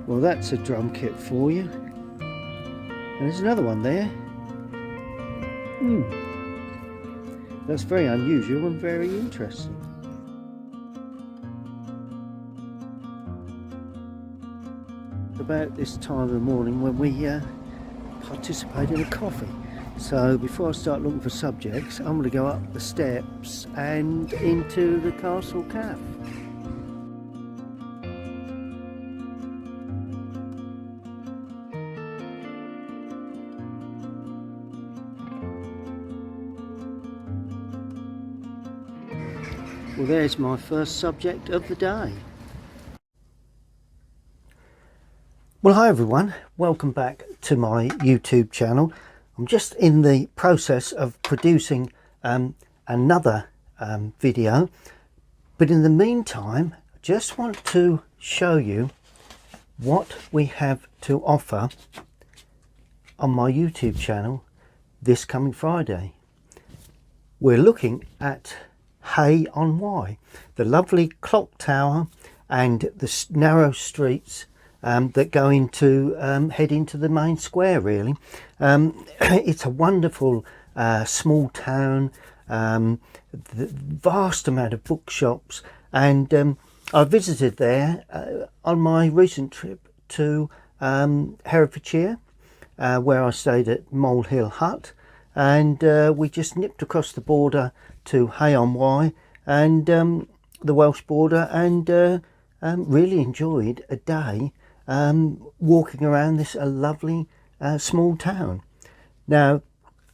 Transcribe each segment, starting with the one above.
Well, that's a drum kit for you. And there's another one there. That's very unusual and very interesting. About this time of the morning when we participate in a coffee. So before I start looking for subjects, I'm going to go up the steps and into the castle cafe. Well, there's my first subject of the day. Well, hi everyone, welcome back to my YouTube channel. I'm just in the process of producing another video, but in the meantime I just want to show you what we have to offer on my YouTube channel this coming Friday. We're looking at Hay-on-Wye, the lovely clock tower and the narrow streets that go into head into the main square. Really, it's a wonderful small town, the vast amount of bookshops, and I visited there on my recent trip to Herefordshire, where I stayed at Mole Hill Hut, and we just nipped across the border to Hay-on-Wye and the Welsh border, and really enjoyed a day walking around this lovely small town. Now,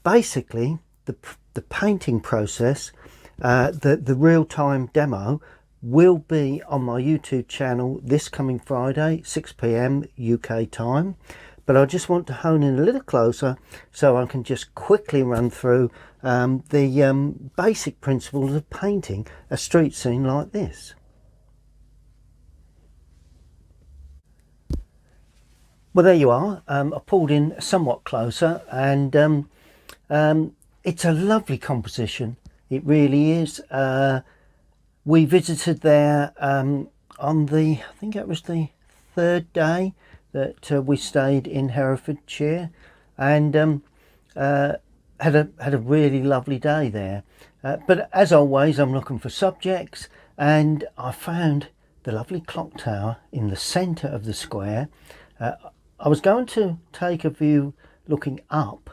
basically, the painting process, the real-time demo, will be on my YouTube channel this coming Friday, 6 p.m. UK time. But I just want to hone in a little closer so I can just quickly run through the basic principles of painting a street scene like this. Well, there you are. I pulled in somewhat closer, and it's a lovely composition. It really is. We visited there on the, I think it was the third day that we stayed in Herefordshire, and had a really lovely day there. But as always, I'm looking for subjects, and I found the lovely clock tower in the centre of the square. I was going to take a view looking up,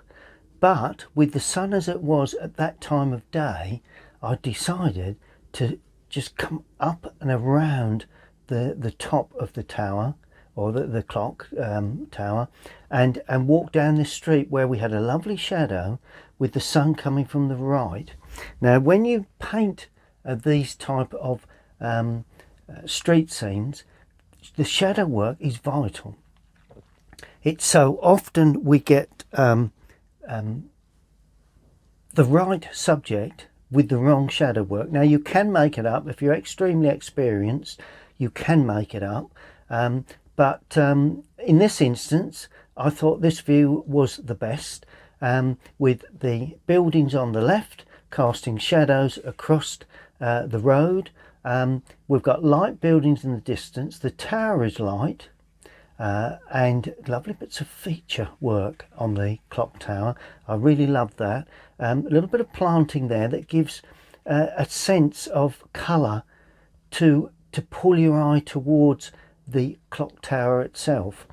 but with the sun as it was at that time of day, I decided to just come up and around the top of the tower, or the clock tower, and walk down this street where we had a lovely shadow with the sun coming from the right. Now, when you paint these type of street scenes, the shadow work is vital. It's so often we get the right subject with the wrong shadow work. Now, you can make it up if you're extremely experienced. You can make it up, but in this instance, I thought this view was the best, with the buildings on the left casting shadows across the road. We've got light buildings in the distance. The tower is light. And lovely bits of feature work on the clock tower. I really love that. A little bit of planting there that gives a sense of colour to pull your eye towards the clock tower itself.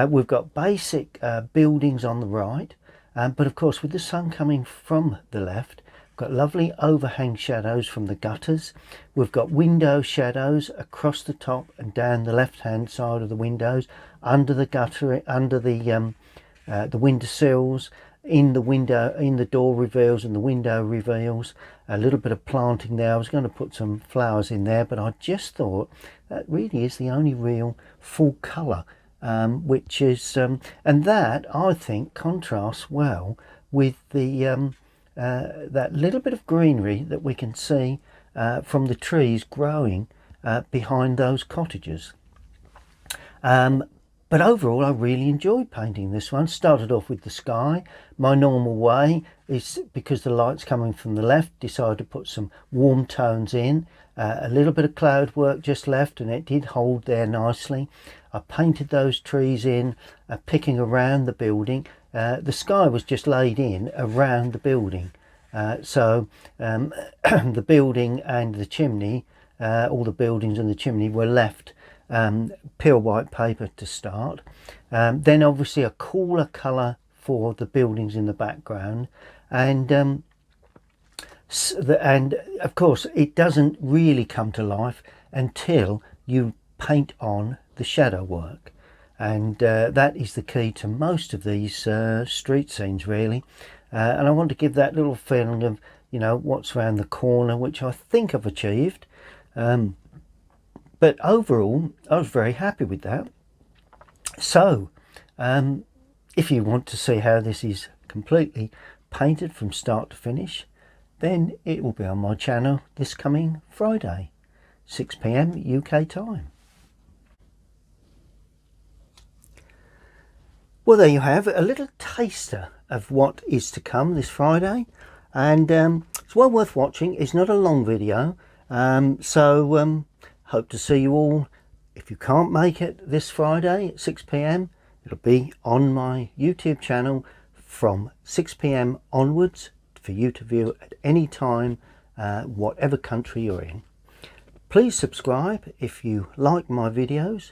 We've got basic buildings on the right, but of course with the sun coming from the left, we've got lovely overhang shadows from the gutters. We've got window shadows across the top and down the left hand side of the windows, under the gutter, under the windowsills, in the door reveals and the window reveals. A little bit of planting there. I was going to put some flowers in there, but I just thought that really is the only real full colour, which is and that I think contrasts well with the that little bit of greenery that we can see from the trees growing behind those cottages. But overall, I really enjoyed painting this one. Started off with the sky. My normal way is, because the light's coming from the left, decided to put some warm tones in. A little bit of cloud work just left, and it did hold there nicely. I painted those trees in, picking around the building. The sky was just laid in around the building. So the building and the chimney, all the buildings and the chimney were left pure white paper to start. Then obviously a cooler colour for the buildings in the background, and of course it doesn't really come to life until you paint on the shadow work, and that is the key to most of these street scenes really. And I want to give that little feeling of, you know, what's around the corner, which I think I've achieved. But overall, I was very happy with that. So, if you want to see how this is completely painted from start to finish, then it will be on my channel this coming Friday, 6 PM UK time. Well, there you have a little taster of what is to come this Friday, and it's well worth watching. It's not a long video, so hope to see you all. If you can't make it this Friday at 6 PM, it'll be on my YouTube channel from 6 PM onwards for you to view at any time, whatever country you're in. Please subscribe if you like my videos.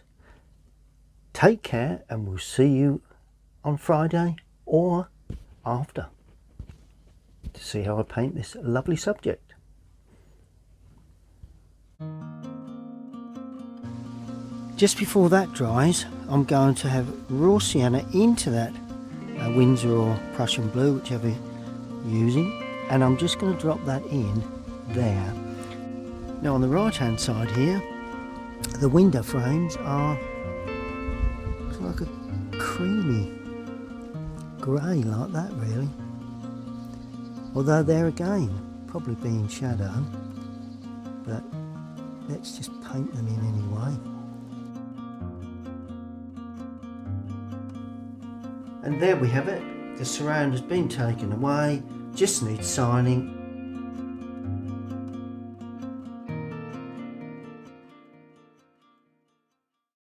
Take care, and we'll see you on Friday or after to see how I paint this lovely subject. Just before that dries, I'm going to have raw sienna into that Windsor or Prussian blue, whichever you're using, and I'm just going to drop that in there. Now on the right hand side here, the window frames are like a creamy grey like that really, although there again probably be in shadow, but let's just paint them in anyway. And there we have it. The surround has been taken away, just needs signing.